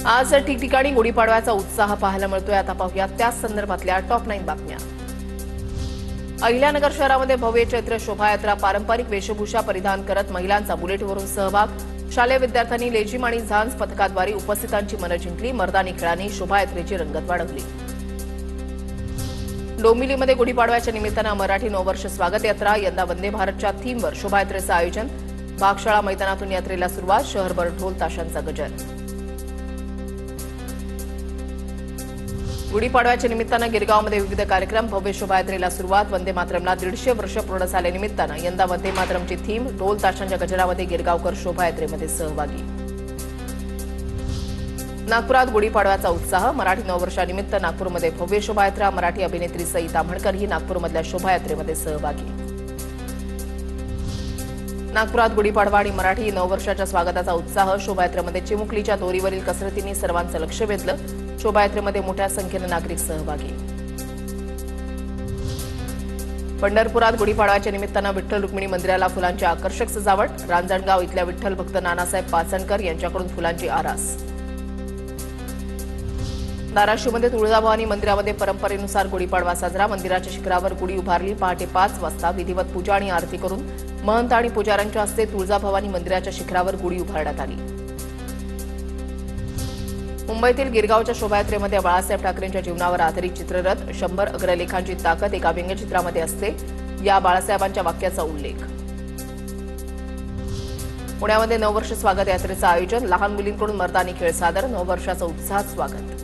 आज ठिकठिकाणी गुढीपाडव्याचा उत्साह पाहायला मिळतोय। आता पाहूया त्याच संदर्भातल्या टॉप 9 बातम्या। अहिल्यानगर शहरामध्ये भव्य चैत्र शोभायात्रा, पारंपरिक वेशभूषा परिधान करत महिलांचा बुलेटवरून सहभाग, शालेय विद्यार्थ्यांनी लेझिम आणि झांज पथकाद्वारे उपस्थितांची मनं जिंकली, मर्दानी खेळांनी शोभायात्रेची रंगत वाढवली। डोंबिवलीमध्ये गुढीपाडव्याच्या निमित्तानं मराठी नववर्ष स्वागत यात्रा, यंदा वंदे भारतच्या थीमवर शोभायात्रेचं आयोजन, भागशाळा मैदानातून यात्रेला सुरुवात, शहरभर ढोल ताशांचा गजर। गुढीपाडव्याच्या निमित्तानं गिरगावमध्ये विविध कार्यक्रम, भव्य शोभायात्रेला सुरुवात, वंदे मातरमला 150 वर्ष पूर्ण झाल्यानिमित्तानं यंदा वंदे मातरमची थीम, ढोल ताशांच्या गजरामध्ये गिरगावकर शोभायात्रेमध्ये सहभागी। नागपुरात गुढीपाडव्याचा उत्साह, मराठी नववर्षानिमित्त नागपूरमध्ये भव्य शोभायात्रा, मराठी अभिनेत्री सई ताम्हणकर ही नागपूरमधल्या शोभायात्रेमध्ये सहभागी। नागपुरात गुढीपाडवा आणि मराठी नववर्षाच्या स्वागताचा उत्साह, शोभायात्रेमध्ये चिमुकलीच्या दोरीवरील कसरतींनी सर्वांचं लक्ष वेधलं, शोभायात्रेमध्ये मोठ्या संख्येनं नागरिक सहभागी। पंढरपुरात गुढीपाडव्याच्या निमित्तानं विठ्ठल रुक्मिणी मंदिराला फुलांची आकर्षक सजावट, रांजणगाव इथल्या विठ्ठल भक्त नानासाहेब पाचनकर यांच्याकडून फुलांची आरास। धाराशिवमध्ये तुळजाभवानी मंदिरामध्ये परंपरेनुसार गुढीपाडवा साजरा, मंदिराच्या शिखरावर गुढी उभारली, पहाटे 5 वाजता विधिवत पूजा आणि आरती करून महंत आणि पुजाऱ्यांच्या हस्ते तुळजाभवानी मंदिराच्या शिखरावर गुढी उभारण्यात आली। मुंबईतील गिरगावच्या शोभायात्रेमध्ये बाळासाहेब ठाकरेंच्या जीवनावर आधारित चित्ररथ, 100 अग्रलेखांची ताकद एका व्यंगचित्रामध्ये असते, या बाळासाहेबांच्या वाक्याचा उल्लेख। पुण्यामध्ये नववर्ष स्वागत यात्रेचं आयोजन, लहान मुलींकडून मर्दानी खेळ सादर, नववर्षाचं उत्साहात स्वागत।